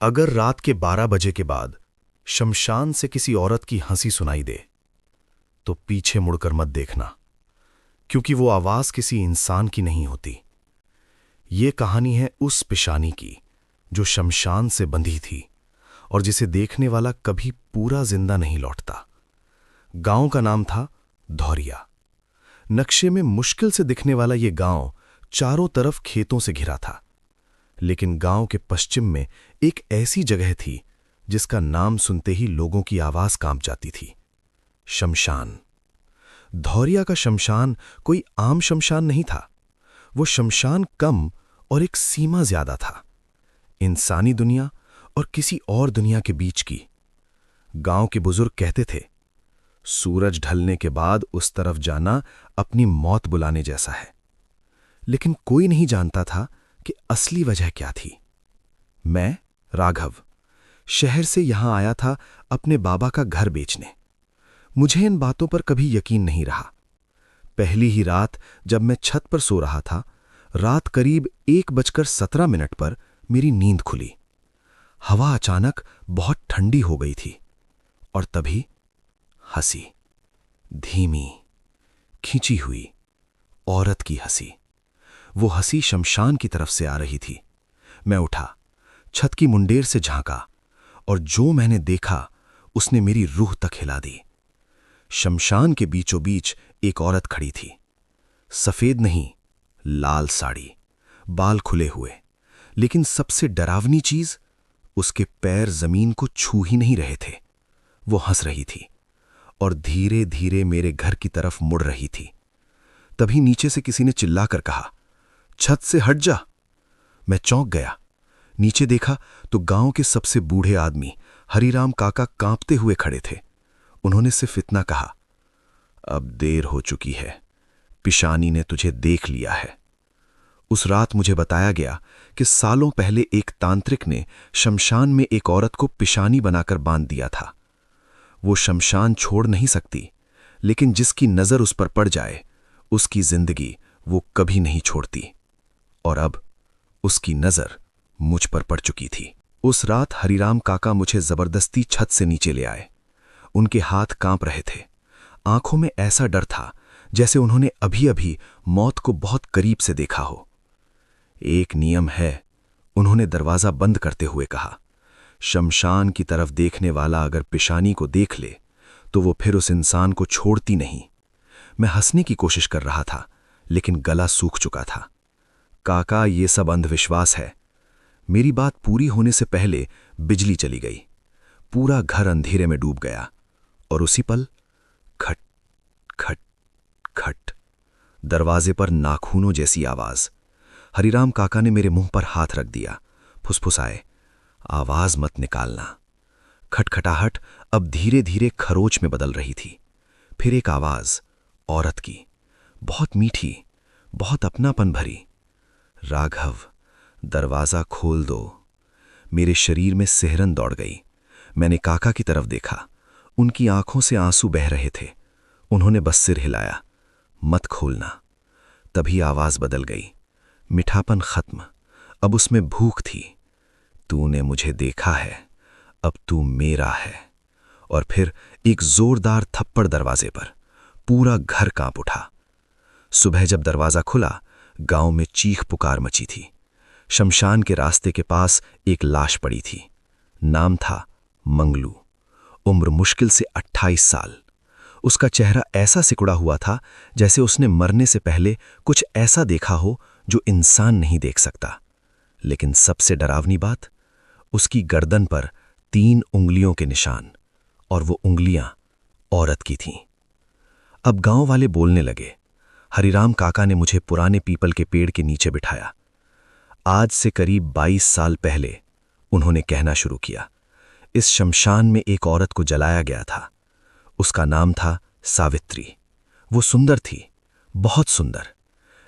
अगर रात के 12 बजे के बाद शमशान से किसी औरत की हंसी सुनाई दे तो पीछे मुड़कर मत देखना, क्योंकि वो आवाज किसी इंसान की नहीं होती। ये कहानी है उस पिशानी की जो शमशान से बंधी थी और जिसे देखने वाला कभी पूरा जिंदा नहीं लौटता। गांव का नाम था धौरिया। नक्शे में मुश्किल से दिखने वाला ये गांव चारों तरफ खेतों से घिरा था, लेकिन गांव के पश्चिम में एक ऐसी जगह थी जिसका नाम सुनते ही लोगों की आवाज कांप जाती थी। शमशान। धौरिया का शमशान कोई आम शमशान नहीं था। वो शमशान कम और एक सीमा ज्यादा था, इंसानी दुनिया और किसी और दुनिया के बीच की। गांव के बुजुर्ग कहते थे, सूरज ढलने के बाद उस तरफ जाना अपनी मौत बुलाने जैसा है। लेकिन कोई नहीं जानता था कि असली वजह क्या थी। मैं, राघव, शहर से यहां आया था अपने बाबा का घर बेचने। मुझे इन बातों पर कभी यकीन नहीं रहा। पहली ही रात जब मैं छत पर सो रहा था, रात करीब 1:17 पर मेरी नींद खुली। हवा अचानक बहुत ठंडी हो गई थी और तभी हंसी, धीमी, खींची हुई औरत की हंसी। वो हंसी शमशान की तरफ से आ रही थी। मैं उठा, छत की मुंडेर से झांका और जो मैंने देखा उसने मेरी रूह तक हिला दी। शमशान के बीचों बीच एक औरत खड़ी थी। सफेद नहीं, लाल साड़ी, बाल खुले हुए, लेकिन सबसे डरावनी चीज, उसके पैर जमीन को छू ही नहीं रहे थे। वो हंस रही थी और धीरे धीरे मेरे घर की तरफ मुड़ रही थी। तभी नीचे से किसी ने चिल्लाकर कहा, छत से हट जा। मैं चौंक गया। नीचे देखा तो गांव के सबसे बूढ़े आदमी हरिराम काका कांपते हुए खड़े थे। उन्होंने सिर्फ इतना कहा, अब देर हो चुकी है, पिशानी ने तुझे देख लिया है। उस रात मुझे बताया गया कि सालों पहले एक तांत्रिक ने शमशान में एक औरत को पिशानी बनाकर बांध दिया था। वो शमशान छोड़ नहीं सकती, लेकिन जिसकी नजर उस पर पड़ जाए उसकी जिंदगी वो कभी नहीं छोड़ती। और अब उसकी नजर मुझ पर पड़ चुकी थी। उस रात हरिराम काका मुझे जबरदस्ती छत से नीचे ले आए। उनके हाथ कांप रहे थे। आंखों में ऐसा डर था जैसे उन्होंने अभी अभी मौत को बहुत करीब से देखा हो। एक नियम है, उन्होंने दरवाजा बंद करते हुए कहा, शमशान की तरफ देखने वाला अगर पिशानी को देख ले तो वो फिर उस इंसान को छोड़ती नहीं। मैं हंसने की कोशिश कर रहा था, लेकिन गला सूख चुका था। काका, ये सब अंधविश्वास है। मेरी बात पूरी होने से पहले बिजली चली गई। पूरा घर अंधेरे में डूब गया और उसी पल खट खट खट, दरवाजे पर नाखूनों जैसी आवाज। हरिराम काका ने मेरे मुंह पर हाथ रख दिया, फुसफुसाए, आवाज मत निकालना। खटखटाहट अब धीरे धीरे खरोच में बदल रही थी। फिर एक आवाज, औरत की, बहुत मीठी, बहुत अपनापन भरी, राघव, दरवाजा खोल दो। मेरे शरीर में सिहरन दौड़ गई। मैंने काका की तरफ देखा। उनकी आंखों से आंसू बह रहे थे। उन्होंने बस सिर हिलाया, मत खोलना। तभी आवाज बदल गई, मिठापन खत्म, अब उसमें भूख थी। तूने मुझे देखा है, अब तू मेरा है। और फिर एक जोरदार थप्पड़ दरवाजे पर। पूरा घर कांप उठा। सुबह जब दरवाजा खुला, गांव में चीख पुकार मची थी। शमशान के रास्ते के पास एक लाश पड़ी थी। नाम था मंगलू। उम्र मुश्किल से 28 साल। उसका चेहरा ऐसा सिकुड़ा हुआ था जैसे उसने मरने से पहले कुछ ऐसा देखा हो जो इंसान नहीं देख सकता। लेकिन सबसे डरावनी बात, उसकी गर्दन पर 3 उंगलियों के निशान, और वो उंगलियां औरत की थीं। अब गांव वाले बोलने लगे। हरिराम काका ने मुझे पुराने पीपल के पेड़ के नीचे बिठाया। आज से करीब 22 साल पहले उन्होंने कहना शुरू किया, इस शमशान में एक औरत को जलाया गया था। उसका नाम था सावित्री। वो सुंदर थी, बहुत सुंदर,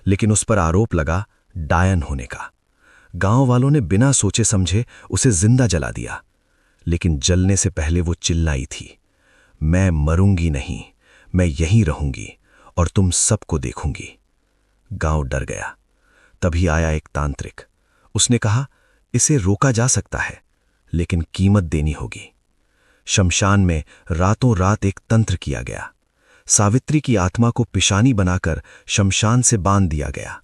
लेकिन उस पर आरोप लगा डायन होने का। गांव वालों ने बिना सोचे समझे उसे जिंदा जला दिया। लेकिन जलने से पहले वो चिल्लाई थी, मैं मरूंगी नहीं, मैं यहीं रहूंगी और तुम सबको देखूंगी। गांव डर गया। तभी आया एक तांत्रिक। उसने कहा, इसे रोका जा सकता है, लेकिन कीमत देनी होगी। शमशान में रातों रात एक तंत्र किया गया। सावित्री की आत्मा को पिशानी बनाकर शमशान से बांध दिया गया।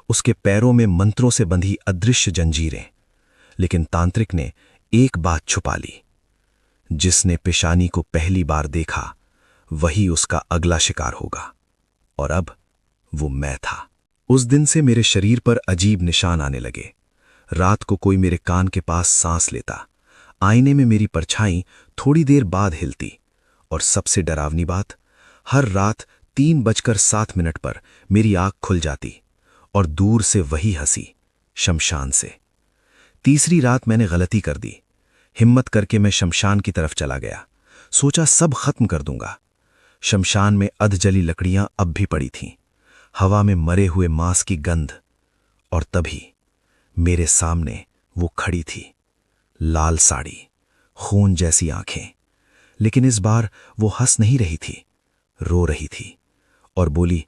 उसके पैरों में मंत्रों से बंधी अदृश्य जंजीरें। लेकिन तांत्रिक ने एक बात छुपा ली। जिसने पिशानी को पहली बार देखा वही उसका अगला शिकार होगा। और अब वो मैं था। उस दिन से मेरे शरीर पर अजीब निशान आने लगे। रात को कोई मेरे कान के पास सांस लेता। आईने में मेरी परछाई थोड़ी देर बाद हिलती। और सबसे डरावनी बात, हर रात 3:07 पर मेरी आंख खुल जाती और दूर से वही हंसी, शमशान से। तीसरी रात मैंने गलती कर दी। हिम्मत करके मैं शमशान की तरफ चला गया। सोचा सब खत्म कर दूंगा। शमशान में अधजली लकड़ियां अब भी पड़ी थीं, हवा में मरे हुए मांस की गंध। और तभी मेरे सामने वो खड़ी थी, लाल साड़ी, खून जैसी आंखें। लेकिन इस बार वो हंस नहीं रही थी, रो रही थी और बोली,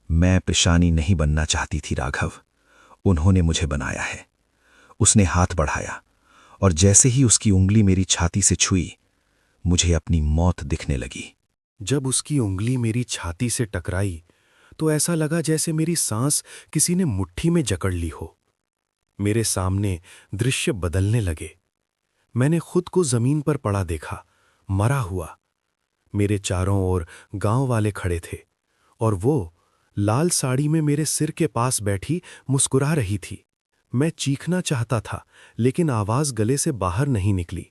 मैं पिशानी नहीं बनना चाहती थी राघव, उन्होंने मुझे बनाया है। उसने हाथ बढ़ाया और जैसे ही उसकी उंगली मेरी छाती से छुई, मुझे अपनी मौत दिखने लगी। जब उसकी उंगली मेरी छाती से टकराई तो ऐसा लगा जैसे मेरी सांस किसी ने मुट्ठी में जकड़ ली हो। मेरे सामने दृश्य बदलने लगे। मैंने खुद को जमीन पर पड़ा देखा, मरा हुआ। मेरे चारों ओर गांव वाले खड़े थे और वो लाल साड़ी में मेरे सिर के पास बैठी मुस्कुरा रही थी। मैं चीखना चाहता था लेकिन आवाज गले से बाहर नहीं निकली।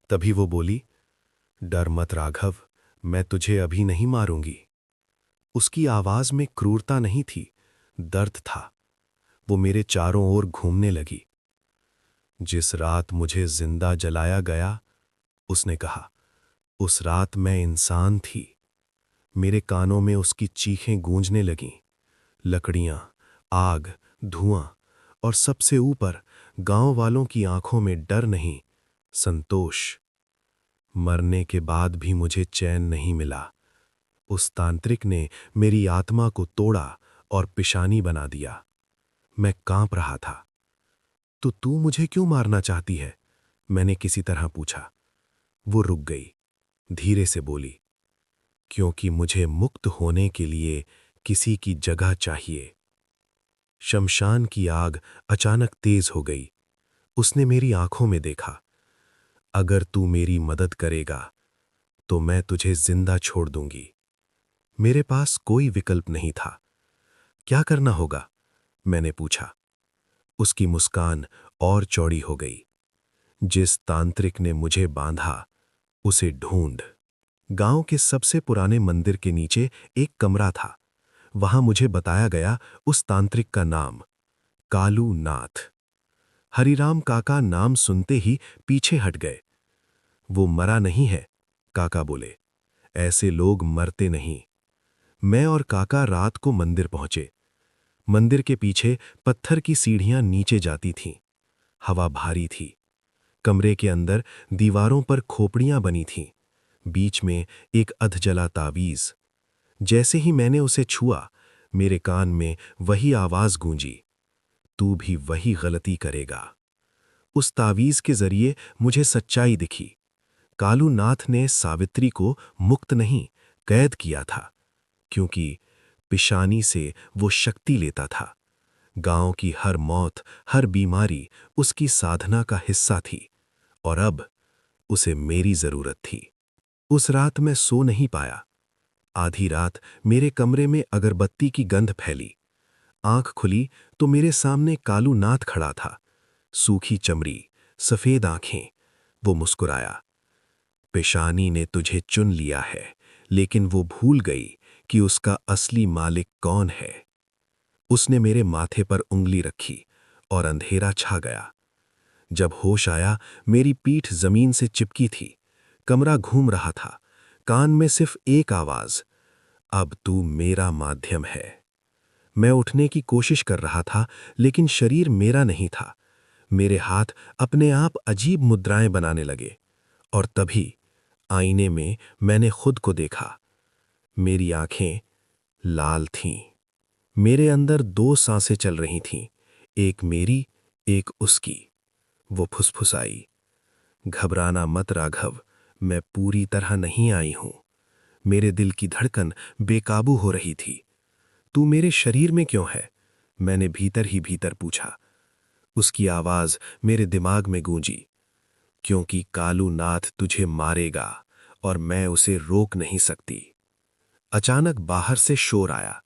तभी वो बोली, डर मत राघव, मैं तुझे अभी नहीं मारूंगी। उसकी आवाज में क्रूरता नहीं थी, दर्द था। वो मेरे चारों ओर घूमने लगी। जिस रात मुझे जिंदा जलाया गया, उसने कहा, उस रात मैं इंसान थी। मेरे कानों में उसकी चीखें गूंजने लगीं। लकड़ियां, आग, धुआं और सबसे ऊपर गांव वालों की आंखों में डर नहीं, संतोष। मरने के बाद भी मुझे चैन नहीं मिला। उस तांत्रिक ने मेरी आत्मा को तोड़ा और पिशानी बना दिया। मैं कांप रहा था। तो तू मुझे क्यों मारना चाहती है? मैंने किसी तरह पूछा। वो रुक गई, धीरे से बोली, क्योंकि मुझे मुक्त होने के लिए किसी की जगह चाहिए। शमशान की आग अचानक तेज हो गई। उसने मेरी आंखों में देखा। अगर तू मेरी मदद करेगा तो मैं तुझे जिंदा छोड़ दूंगी। मेरे पास कोई विकल्प नहीं था। क्या करना होगा? मैंने पूछा। उसकी मुस्कान और चौड़ी हो गई। जिस तांत्रिक ने मुझे बांधा, उसे ढूंढ। गांव के सबसे पुराने मंदिर के नीचे एक कमरा था। वहां मुझे बताया गया उस तांत्रिक का नाम, कालू नाथ। हरिराम काका नाम सुनते ही पीछे हट गए। वो मरा नहीं है, काका बोले। ऐसे लोग मरते नहीं। मैं और काका रात को मंदिर पहुंचे। मंदिर के पीछे पत्थर की सीढ़ियां नीचे जाती थीं। हवा भारी थी। कमरे के अंदर दीवारों पर खोपड़ियां बनी थीं। बीच में एक अधजला तावीज। जैसे ही मैंने उसे छुआ, मेरे कान में वही आवाज गूंजी, तू भी वही गलती करेगा। उस तावीज के जरिए मुझे सच्चाई दिखी। कालू नाथ ने सावित्री को मुक्त नहीं, कैद किया था, क्योंकि पिशानी से वो शक्ति लेता था। गांव की हर मौत, हर बीमारी उसकी साधना का हिस्सा थी और अब उसे मेरी जरूरत थी। उस रात मैं सो नहीं पाया। आधी रात मेरे कमरे में अगरबत्ती की गंध फैली। आंख खुली तो मेरे सामने कालू नाथ खड़ा था। सूखी चमड़ी, सफेद आंखें। वो मुस्कुराया। पेशानी ने तुझे चुन लिया है, लेकिन वो भूल गई कि उसका असली मालिक कौन है। उसने मेरे माथे पर उंगली रखी और अंधेरा छा गया। जब होश आया, मेरी पीठ जमीन से चिपकी थी। कमरा घूम रहा था। कान में सिर्फ एक आवाज, अब तू मेरा माध्यम है। मैं उठने की कोशिश कर रहा था, लेकिन शरीर मेरा नहीं था। मेरे हाथ अपने आप अजीब मुद्राएं बनाने लगे और तभी आईने में मैंने खुद को देखा। मेरी आंखें लाल थीं। मेरे अंदर 2 सांसें चल रही थीं, एक मेरी, एक उसकी। वो फुसफुसाई, घबराना मत राघव, मैं पूरी तरह नहीं आई हूं। मेरे दिल की धड़कन बेकाबू हो रही थी। तू मेरे शरीर में क्यों है? मैंने भीतर ही भीतर पूछा। उसकी आवाज मेरे दिमाग में गूंजी। क्योंकि कालू नाथ तुझे मारेगा और मैं उसे रोक नहीं सकती। अचानक बाहर से शोर आया।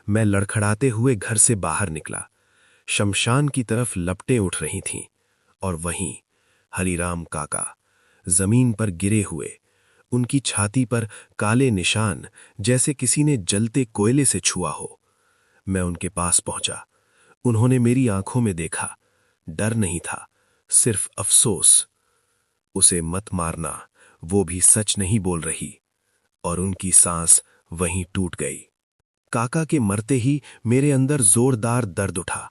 मैं लड़खड़ाते हुए घर से बाहर निकला। शमशान की तरफ लपटें उठ रही थीं और वहीं हरिराम काका जमीन पर गिरे हुए, उनकी छाती पर काले निशान जैसे किसी ने जलते कोयले से छुआ हो। मैं उनके पास पहुंचा। उन्होंने मेरी आंखों में देखा। डर नहीं था, सिर्फ अफसोस। उसे मत मारना, वो भी सच नहीं बोल रही। और उनकी सांस वहीं टूट गई। काका के मरते ही मेरे अंदर जोरदार दर्द उठा।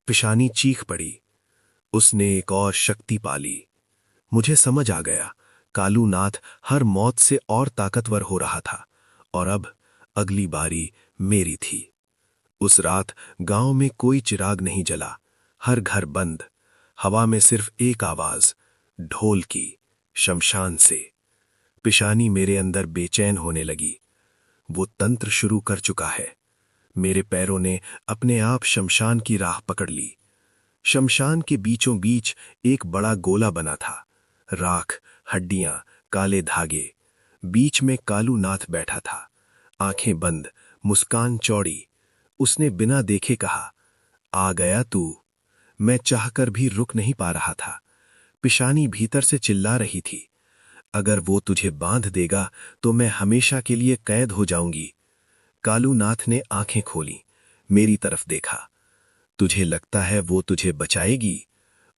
पिशानी चीख पड़ी। उसने एक और शक्ति पाली। मुझे समझ आ गया, कालू नाथ हर मौत से और ताकतवर हो रहा था और अब अगली बारी मेरी थी। उस रात गांव में कोई चिराग नहीं जला, हर घर बंद। हवा में सिर्फ एक आवाज, ढोल की, शमशान से। पिशानी मेरे अंदर बेचैन होने लगी। वो तंत्र शुरू कर चुका है। मेरे पैरों ने अपने आप शमशान की राह पकड़ ली। शमशान के बीचों बीच एक बड़ा गोला बना था। राख, हड्डियां, काले धागे। बीच में कालू नाथ बैठा था, आंखें बंद, मुस्कान चौड़ी। उसने बिना देखे कहा, आ गया तू। मैं चाहकर भी रुक नहीं पा रहा था। पिशानी भीतर से चिल्ला रही थी, अगर वो तुझे बांध देगा तो मैं हमेशा के लिए कैद हो जाऊंगी। कालू नाथ ने आंखें खोली, मेरी तरफ देखा। तुझे लगता है वो तुझे बचाएगी?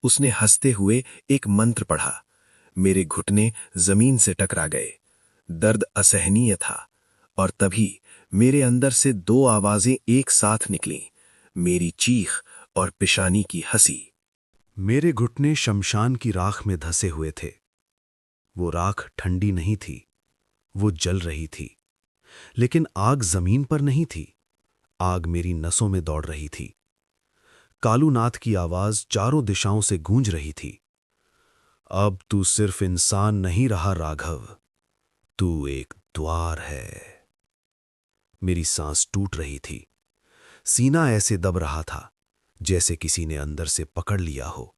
उसने हंसते हुए एक मंत्र पढ़ा। मेरे घुटने जमीन से टकरा गए। दर्द असहनीय था और तभी मेरे अंदर से दो आवाजें एक साथ निकलीं, मेरी चीख और पिशानी की हंसी। मेरे घुटने शमशान की राख में धसे हुए थे। वो राख ठंडी नहीं थी, वो जल रही थी। लेकिन आग जमीन पर नहीं थी, आग मेरी नसों में दौड़ रही थी। कालू नाथ की आवाज चारों दिशाओं से गूंज रही थी, अब तू सिर्फ इंसान नहीं रहा राघव, तू एक द्वार है। मेरी सांस टूट रही थी। सीना ऐसे दब रहा था जैसे किसी ने अंदर से पकड़ लिया हो।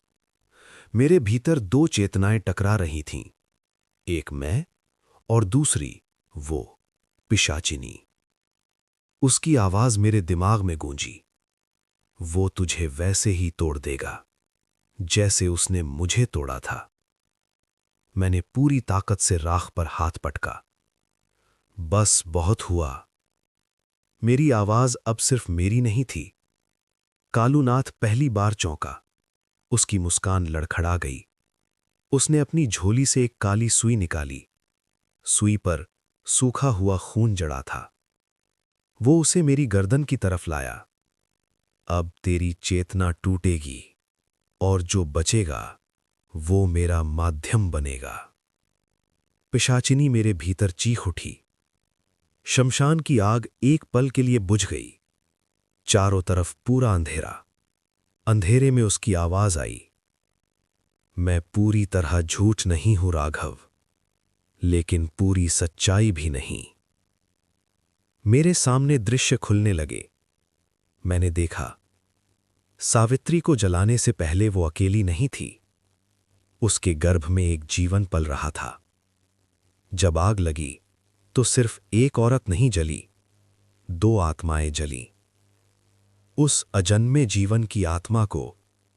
मेरे भीतर दो चेतनाएं टकरा रही थीं, एक मैं और दूसरी वो पिशाचिनी। उसकी आवाज मेरे दिमाग में गूंजी, वो तुझे वैसे ही तोड़ देगा जैसे उसने मुझे तोड़ा था। मैंने पूरी ताकत से राख पर हाथ पटका। बस बहुत हुआ। मेरी आवाज अब सिर्फ मेरी नहीं थी। कालू नाथ पहली बार चौंका। उसकी मुस्कान लड़खड़ा गई। उसने अपनी झोली से एक काली सुई निकाली। सुई पर सूखा हुआ खून जड़ा था। वो उसे मेरी गर्दन की तरफ लाया। अब तेरी चेतना टूटेगी और जो बचेगा वो मेरा माध्यम बनेगा। पिशाचिनी मेरे भीतर चीख उठी। शमशान की आग एक पल के लिए बुझ गई। चारों तरफ पूरा अंधेरा। अंधेरे में उसकी आवाज आई, मैं पूरी तरह झूठ नहीं हूं राघव, लेकिन पूरी सच्चाई भी नहीं। मेरे सामने दृश्य खुलने लगे। मैंने देखा, सावित्री को जलाने से पहले वो अकेली नहीं थी। उसके गर्भ में एक जीवन पल रहा था। जब आग लगी तो सिर्फ एक औरत नहीं जली, दो आत्माएं जली। उस अजन्मे जीवन की आत्मा को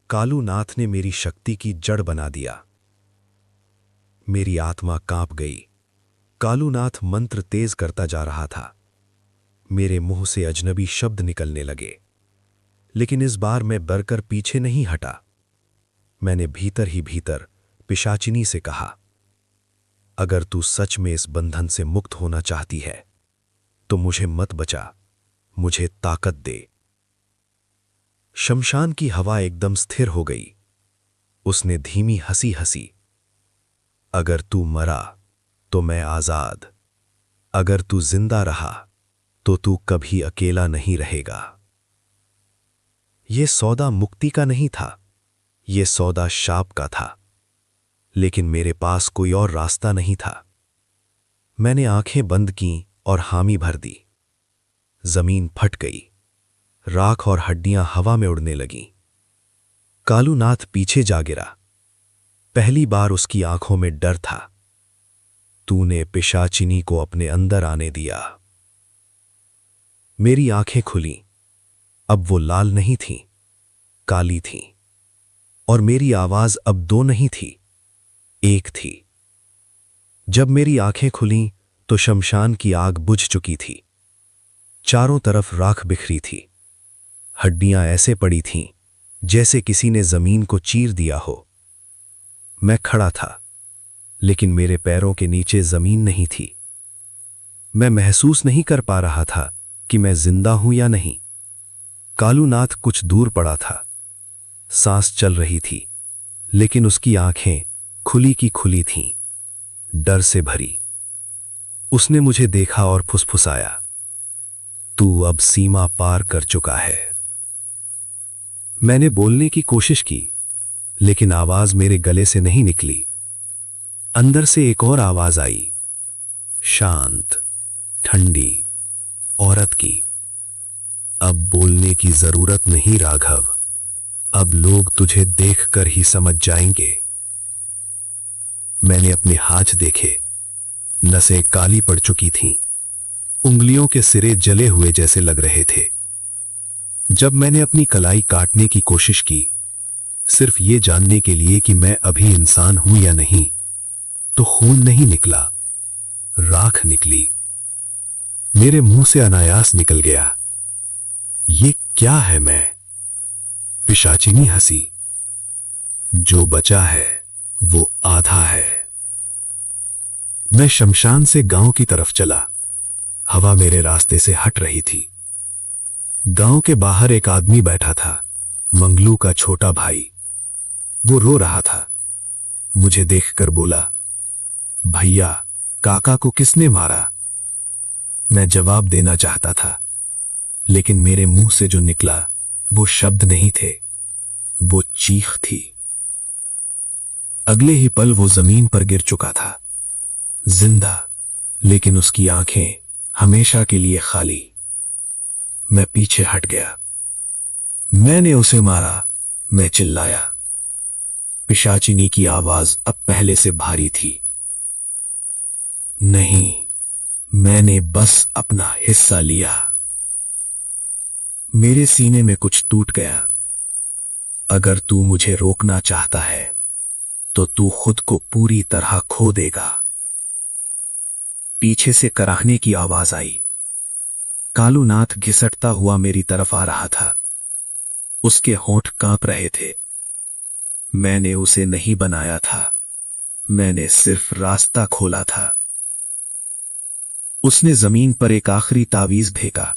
कालू नाथ ने मेरी शक्ति की जड़ बना दिया। मेरी आत्मा कांप गई। कालू नाथ मंत्र तेज करता जा रहा था। मेरे मुंह से अजनबी शब्द निकलने लगे, लेकिन इस बार मैं डरकर पीछे नहीं हटा। मैंने भीतर ही भीतर पिशाचिनी से कहा, अगर तू सच में इस बंधन से मुक्त होना चाहती है तो मुझे मत बचा, मुझे ताकत दे। शमशान की हवा एकदम स्थिर हो गई। उसने धीमी हंसी हंसी, अगर तू मरा तो मैं आजाद, अगर तू जिंदा रहा तो तू कभी अकेला नहीं रहेगा। यह सौदा मुक्ति का नहीं था, यह सौदा शाप का था। लेकिन मेरे पास कोई और रास्ता नहीं था। मैंने आंखें बंद कीं और हामी भर दी। जमीन फट गई, राख और हड्डियां हवा में उड़ने लगीं। कालूनाथ पीछे जा गिरा। पहली बार उसकी आंखों में डर था। तूने पिशाचिनी को अपने अंदर आने दिया। मेरी आंखें खुलीं। अब वो लाल नहीं थीं, काली थीं। और मेरी आवाज अब दो नहीं थी, एक थी। जब मेरी आंखें खुलीं तो शमशान की आग बुझ चुकी थी। चारों तरफ राख बिखरी थी। हड्डियां ऐसे पड़ी थीं जैसे किसी ने जमीन को चीर दिया हो। मैं खड़ा था, लेकिन मेरे पैरों के नीचे जमीन नहीं थी। मैं महसूस नहीं कर पा रहा था कि मैं जिंदा हूं या नहीं। कालूनाथ कुछ दूर पड़ा था। सांस चल रही थी, लेकिन उसकी आंखें खुली की खुली थीं, डर से भरी। उसने मुझे देखा और फुसफुसाया, तू अब सीमा पार कर चुका है। मैंने बोलने की कोशिश की, लेकिन आवाज मेरे गले से नहीं निकली। अंदर से एक और आवाज आई, शांत, ठंडी, औरत की। अब बोलने की जरूरत नहीं राघव, अब लोग तुझे देखकर ही समझ जाएंगे। मैंने अपने हाथ देखे। नसें काली पड़ चुकी थीं। उंगलियों के सिरे जले हुए जैसे लग रहे थे। जब मैंने अपनी कलाई काटने की कोशिश की, सिर्फ ये जानने के लिए कि मैं अभी इंसान हूं या नहीं, तो खून नहीं निकला, राख निकली। मेरे मुंह से अनायास निकल गया, ये क्या है मैं? पिशाचिनी हंसी, जो बचा है वो आधा है। मैं शमशान से गांव की तरफ चला। हवा मेरे रास्ते से हट रही थी। गांव के बाहर एक आदमी बैठा था, मंगलू का छोटा भाई। वो रो रहा था। मुझे देखकर बोला, भैया, काका को किसने मारा? मैं जवाब देना चाहता था, लेकिन मेरे मुंह से जो निकला वो शब्द नहीं थे, वो चीख थी। अगले ही पल वो जमीन पर गिर चुका था, जिंदा, लेकिन उसकी आंखें हमेशा के लिए खाली। मैं पीछे हट गया। मैंने उसे मारा, मैं चिल्लाया। पिशाचिनी की आवाज अब पहले से भारी थी। नहीं, मैंने बस अपना हिस्सा लिया। मेरे सीने में कुछ टूट गया। अगर तू मुझे रोकना चाहता है, तो तू खुद को पूरी तरह खो देगा। पीछे से कराहने की आवाज आई। कालूनाथ घिसटता हुआ मेरी तरफ आ रहा था। उसके होंठ कांप रहे थे। मैंने उसे नहीं बनाया था, मैंने सिर्फ रास्ता खोला था। उसने जमीन पर एक आखिरी तावीज फेंका।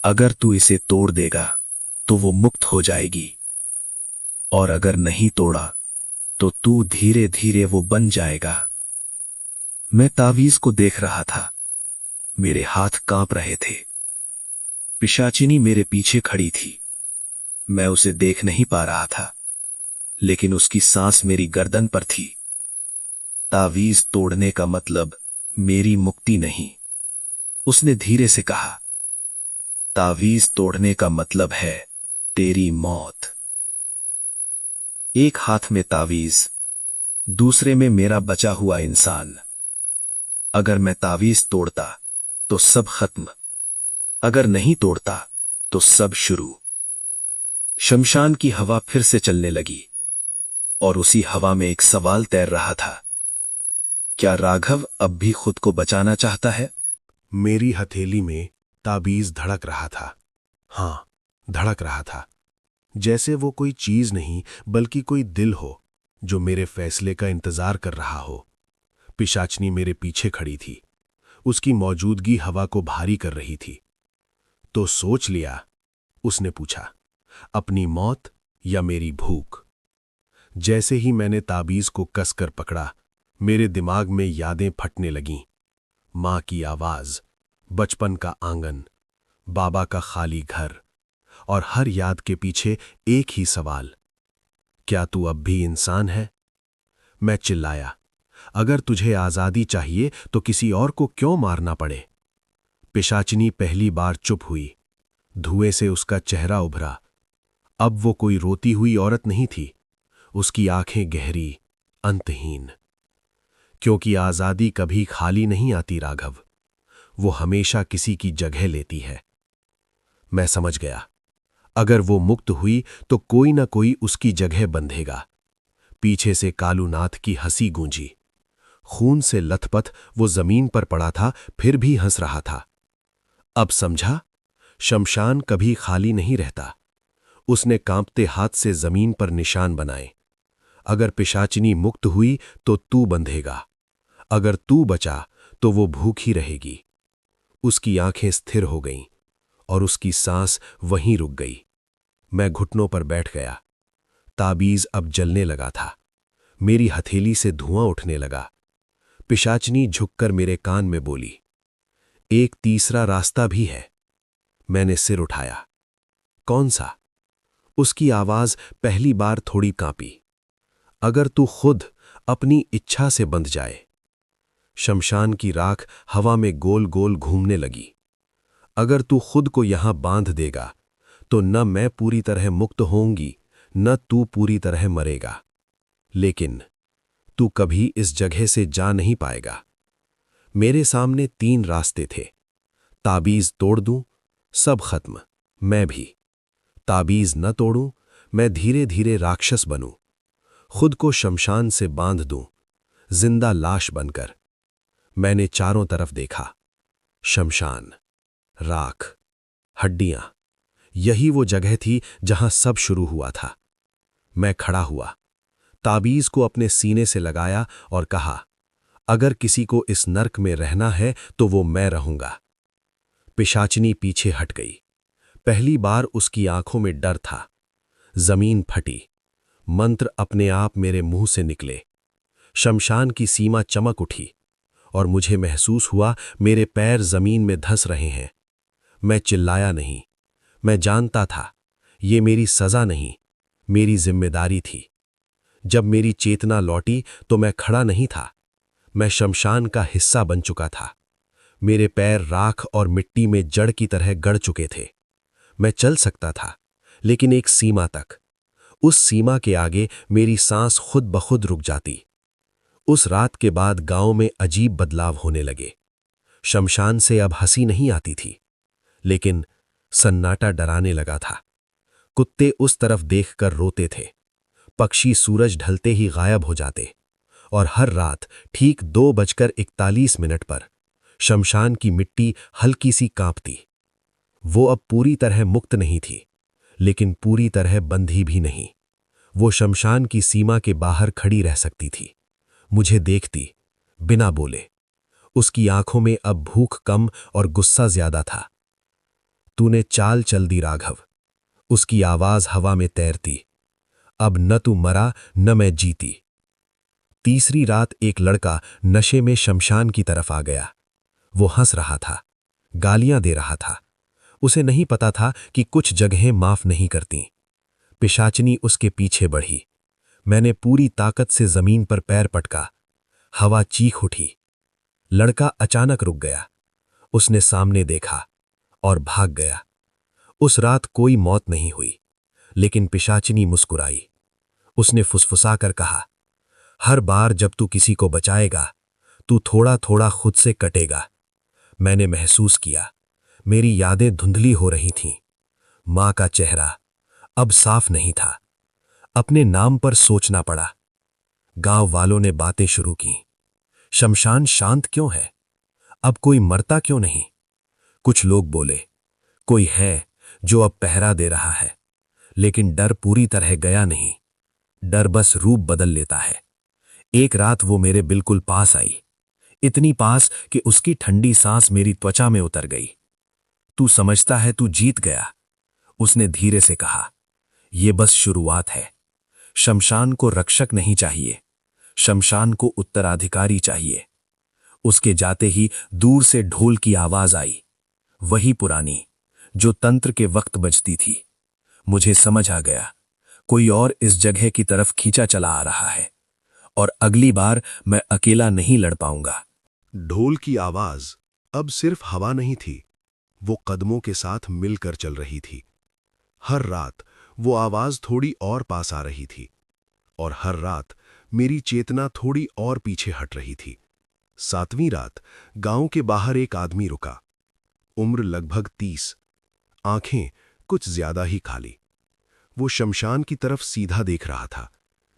अगर तू इसे तोड़ देगा तो वो मुक्त हो जाएगी, और अगर नहीं तोड़ा तो तू धीरे धीरे वो बन जाएगा। मैं तावीज को देख रहा था। मेरे हाथ कांप रहे थे। पिशाचिनी मेरे पीछे खड़ी थी। मैं उसे देख नहीं पा रहा था, लेकिन उसकी सांस मेरी गर्दन पर थी। तावीज तोड़ने का मतलब मेरी मुक्ति नहीं। उसने धीरे से कहा, तावीज तोड़ने का मतलब है तेरी मौत। एक हाथ में तावीज, दूसरे में मेरा बचा हुआ इंसान। अगर मैं तावीज तोड़ता तो सब खत्म, अगर नहीं तोड़ता तो सब शुरू। शमशान की हवा फिर से चलने लगी, और उसी हवा में एक सवाल तैर रहा था, क्या राघव अब भी खुद को बचाना चाहता है? मेरी हथेली में ताबीज धड़क रहा था। हां, धड़क रहा था, जैसे वो कोई चीज नहीं बल्कि कोई दिल हो जो मेरे फैसले का इंतजार कर रहा हो। पिशाचनी मेरे पीछे खड़ी थी। उसकी मौजूदगी हवा को भारी कर रही थी। तो सोच लिया? उसने पूछा, अपनी मौत या मेरी भूख? जैसे ही मैंने ताबीज को कसकर पकड़ा, मेरे दिमाग में यादें फटने लगीं। मां की आवाज, बचपन का आंगन, बाबा का खाली घर, और हर याद के पीछे एक ही सवाल, क्या तू अब भी इंसान है? मैं चिल्लाया, अगर तुझे आजादी चाहिए तो किसी और को क्यों मारना पड़े? पिशाचिनी पहली बार चुप हुई। धुएं से उसका चेहरा उभरा। अब वो कोई रोती हुई औरत नहीं थी, उसकी आंखें गहरी, अंतहीन। क्योंकि आजादी कभी खाली नहीं आती राघव, वो हमेशा किसी की जगह लेती है। मैं समझ गया, अगर वो मुक्त हुई तो कोई ना कोई उसकी जगह बंधेगा। पीछे से कालूनाथ की हंसी गूंजी। खून से लथपथ वो जमीन पर पड़ा था, फिर भी हंस रहा था। अब समझा, शमशान कभी खाली नहीं रहता। उसने कांपते हाथ से जमीन पर निशान बनाए। अगर पिशाचिनी मुक्त हुई तो तू बंधेगा, अगर तू बचा तो वो भूखी रहेगी। उसकी आंखें स्थिर हो गईं और उसकी सांस वहीं रुक गई। मैं घुटनों पर बैठ गया। ताबीज अब जलने लगा था। मेरी हथेली से धुआं उठने लगा। पिशाचिनी झुककर मेरे कान में बोली, एक तीसरा रास्ता भी है। मैंने सिर उठाया। कौन सा? उसकी आवाज पहली बार थोड़ी कांपी। अगर तू खुद अपनी इच्छा से बंध जाए। शमशान की राख हवा में गोल गोल घूमने लगी। अगर तू खुद को यहां बांध देगा तो न मैं पूरी तरह मुक्त होऊंगी, न तू पूरी तरह मरेगा। लेकिन तू कभी इस जगह से जा नहीं पाएगा। मेरे सामने 3 रास्ते थे। ताबीज तोड़ दूं, सब खत्म, मैं भी। ताबीज न तोड़ूं, मैं धीरे धीरे राक्षस बनूं, खुद को शमशान से बांध दूं, जिंदा लाश बनकर। मैंने चारों तरफ देखा। शमशान, राख, हड्डियां, यही वो जगह थी जहां सब शुरू हुआ था। मैं खड़ा हुआ, ताबीज को अपने सीने से लगाया और कहा, अगर किसी को इस नर्क में रहना है तो वो मैं रहूंगा। पिशाचिनी पीछे हट गई। पहली बार उसकी आंखों में डर था। जमीन फटी। मंत्र अपने आप मेरे मुंह से निकले। शमशान की सीमा चमक उठी और मुझे महसूस हुआ मेरे पैर जमीन में धंस रहे हैं। मैं चिल्लाया नहीं। मैं जानता था ये मेरी सजा नहीं, मेरी जिम्मेदारी थी। जब मेरी चेतना लौटी तो मैं खड़ा नहीं था। मैं शमशान का हिस्सा बन चुका था। मेरे पैर राख और मिट्टी में जड़ की तरह गड़ चुके थे। मैं चल सकता था, लेकिन एक सीमा तक। उस सीमा के आगे मेरी सांस खुद ब खुद रुक जाती। उस रात के बाद गांव में अजीब बदलाव होने लगे। शमशान से अब हंसी नहीं आती थी, लेकिन सन्नाटा डराने लगा था। कुत्ते उस तरफ देखकर रोते थे। पक्षी सूरज ढलते ही गायब हो जाते। और हर रात ठीक 2:41 पर शमशान की मिट्टी हल्की सी कांपती। वो अब पूरी तरह मुक्त नहीं थी, लेकिन पूरी तरह बंधी भी नहीं। वो शमशान की सीमा के बाहर खड़ी रह सकती थी, मुझे देखती, बिना बोले। उसकी आंखों में अब भूख कम और गुस्सा ज्यादा था। तूने चाल चल दी राघव, उसकी आवाज हवा में तैरती। अब न तू मरा न मैं जीती। तीसरी रात एक लड़का नशे में शमशान की तरफ आ गया। वो हंस रहा था, गालियां दे रहा था। उसे नहीं पता था कि कुछ जगहें माफ नहीं करती। पिशाचिनी उसके पीछे बढ़ी। मैंने पूरी ताकत से जमीन पर पैर पटका। हवा चीख उठी। लड़का अचानक रुक गया। उसने सामने देखा और भाग गया। उस रात कोई मौत नहीं हुई, लेकिन पिशाचिनी मुस्कुराई। उसने फुसफुसाकर कहा, हर बार जब तू किसी को बचाएगा, तू थोड़ा थोड़ा खुद से कटेगा। मैंने महसूस किया, मेरी यादें धुंधली हो रही थीं। मां का चेहरा अब साफ नहीं था। अपने नाम पर सोचना पड़ा। गांव वालों ने बातें शुरू की। शमशान शांत क्यों है? अब कोई मरता क्यों नहीं? कुछ लोग बोले, कोई है जो अब पहरा दे रहा है। लेकिन डर पूरी तरह गया नहीं। डर बस रूप बदल लेता है। एक रात वो मेरे बिल्कुल पास आई, इतनी पास कि उसकी ठंडी सांस मेरी त्वचा में उतर गई। तू समझता है तू जीत गया, उसने धीरे से कहा। यह बस शुरुआत है। शमशान को रक्षक नहीं चाहिए, शमशान को उत्तराधिकारी चाहिए। उसके जाते ही दूर से ढोल की आवाज आई, वही पुरानी जो तंत्र के वक्त बजती थी। मुझे समझ आ गया, कोई और इस जगह की तरफ खींचा चला आ रहा है। और अगली बार मैं अकेला नहीं लड़ पाऊंगा। ढोल की आवाज अब सिर्फ हवा नहीं थी, वो कदमों के साथ मिलकर चल रही थी। हर रात वो आवाज थोड़ी और पास आ रही थी और हर रात मेरी चेतना थोड़ी और पीछे हट रही थी। 7वीं रात गांव के बाहर एक आदमी रुका। उम्र लगभग 30, आंखें कुछ ज्यादा ही खाली। वो शमशान की तरफ सीधा देख रहा था,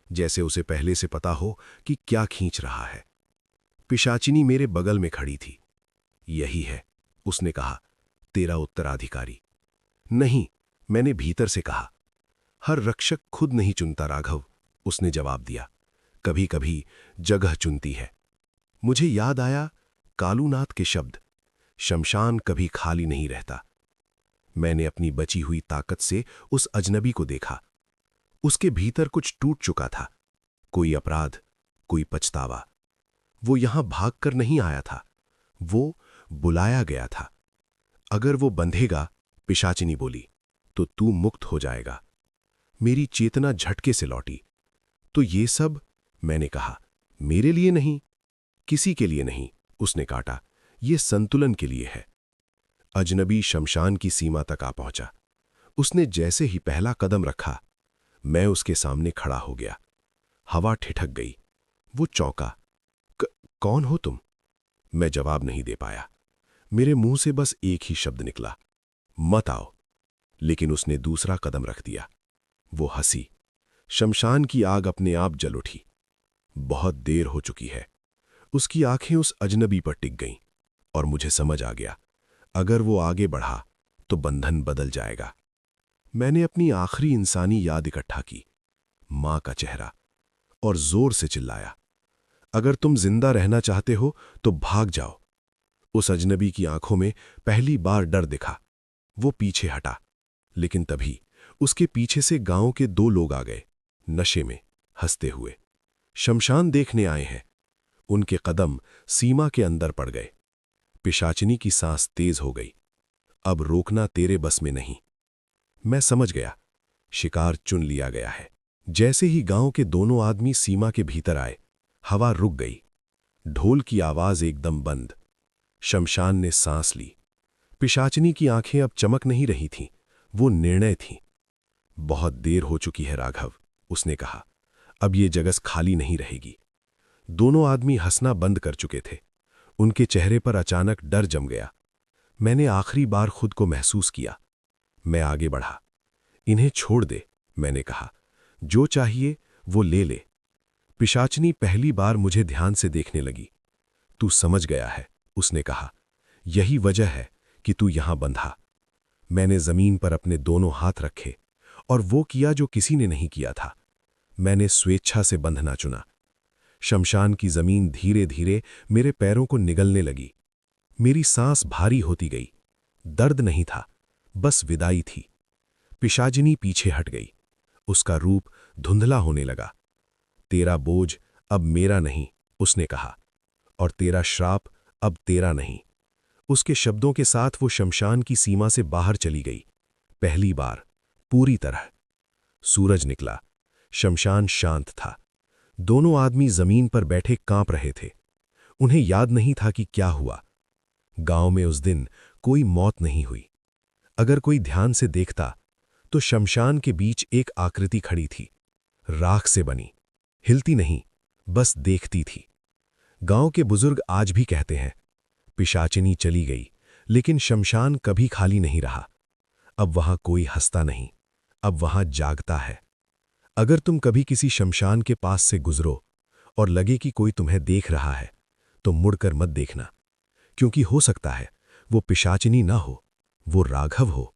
जैसे उसे पहले से पता हो कि क्या खींच रहा है। पिशाचिनी मेरे बगल में खड़ी थी। यही है, उसने कहा, तेरा उत्तराधिकारी। नहीं, मैंने भीतर से कहा। हर रक्षक खुद नहीं चुनता राघव, उसने जवाब दिया। कभी कभी जगह चुनती है। मुझे याद आया कालूनाथ के शब्द, शमशान कभी खाली नहीं रहता। मैंने अपनी बची हुई ताकत से उस अजनबी को देखा। उसके भीतर कुछ टूट चुका था, कोई अपराध, कोई पछतावा। वो यहां भागकर नहीं आया था, वो बुलाया गया था। अगर वो बंधेगा, पिशाचिनी बोली, तो तू मुक्त हो जाएगा। मेरी चेतना झटके से लौटी। तो ये सब, मैंने कहा, मेरे लिए नहीं, किसी के लिए नहीं, उसने काटा, ये संतुलन के लिए है। अजनबी शमशान की सीमा तक आ पहुंचा। उसने जैसे ही पहला कदम रखा, मैं उसके सामने खड़ा हो गया। हवा ठिठक गई। वो चौंका। कौन हो तुम? मैं जवाब नहीं दे पाया। मेरे मुंह से बस एक ही शब्द निकला, मत आओ। लेकिन उसने दूसरा कदम रख दिया। वो हंसी। शमशान की आग अपने आप जल उठी। बहुत देर हो चुकी है। उसकी आंखें उस अजनबी पर टिक गईं और मुझे समझ आ गया, अगर वो आगे बढ़ा तो बंधन बदल जाएगा। मैंने अपनी आखिरी इंसानी याद इकट्ठा की, मां का चेहरा, और जोर से चिल्लाया, अगर तुम जिंदा रहना चाहते हो तो भाग जाओ। उस अजनबी की आंखों में पहली बार डर दिखा। वो पीछे हटा, लेकिन तभी उसके पीछे से गांव के 2 लोग आ गए, नशे में, हंसते हुए। शमशान देखने आए हैं। उनके कदम सीमा के अंदर पड़ गए। पिशाचिनी की सांस तेज हो गई। अब रोकना तेरे बस में नहीं। मैं समझ गया, शिकार चुन लिया गया है। जैसे ही गांव के दोनों आदमी सीमा के भीतर आए, हवा रुक गई। ढोल की आवाज एकदम बंद। शमशान ने सांस ली। पिशाचिनी की आंखें अब चमक नहीं रही थीं, वो निर्णय थीं। बहुत देर हो चुकी है राघव, उसने कहा, अब ये जगह खाली नहीं रहेगी। दोनों आदमी हंसना बंद कर चुके थे। उनके चेहरे पर अचानक डर जम गया। मैंने आखिरी बार खुद को महसूस किया। मैं आगे बढ़ा। इन्हें छोड़ दे, मैंने कहा, जो चाहिए वो ले ले। पिशाचिनी पहली बार मुझे ध्यान से देखने लगी। तू समझ गया है, उसने कहा, यही वजह है कि तू यहां बंधा। मैंने जमीन पर अपने दोनों हाथ रखे और वो किया जो किसी ने नहीं किया था। मैंने स्वेच्छा से बंधना चुना। शमशान की जमीन धीरे धीरे मेरे पैरों को निगलने लगी। मेरी सांस भारी होती गई। दर्द नहीं था, बस विदाई थी। पिशाचिनी पीछे हट गई। उसका रूप धुंधला होने लगा। तेरा बोझ अब मेरा नहीं, उसने कहा, और तेरा श्राप अब तेरा नहीं। उसके शब्दों के साथ वो शमशान की सीमा से बाहर चली गई, पहली बार, पूरी तरह। सूरज निकला। शमशान शांत था। दोनों आदमी जमीन पर बैठे कांप रहे थे। उन्हें याद नहीं था कि क्या हुआ। गांव में उस दिन कोई मौत नहीं हुई। अगर कोई ध्यान से देखता तो शमशान के बीच एक आकृति खड़ी थी, राख से बनी, हिलती नहीं, बस देखती थी। गांव के बुजुर्ग आज भी कहते हैं, पिशाचिनी चली गई, लेकिन शमशान कभी खाली नहीं रहा। अब वहां कोई हंसता नहीं, अब वहां जागता है। अगर तुम कभी किसी शमशान के पास से गुजरो और लगे कि कोई तुम्हें देख रहा है, तो मुड़कर मत देखना, क्योंकि हो सकता है वो पिशाचिनी ना हो, वो राघव हो।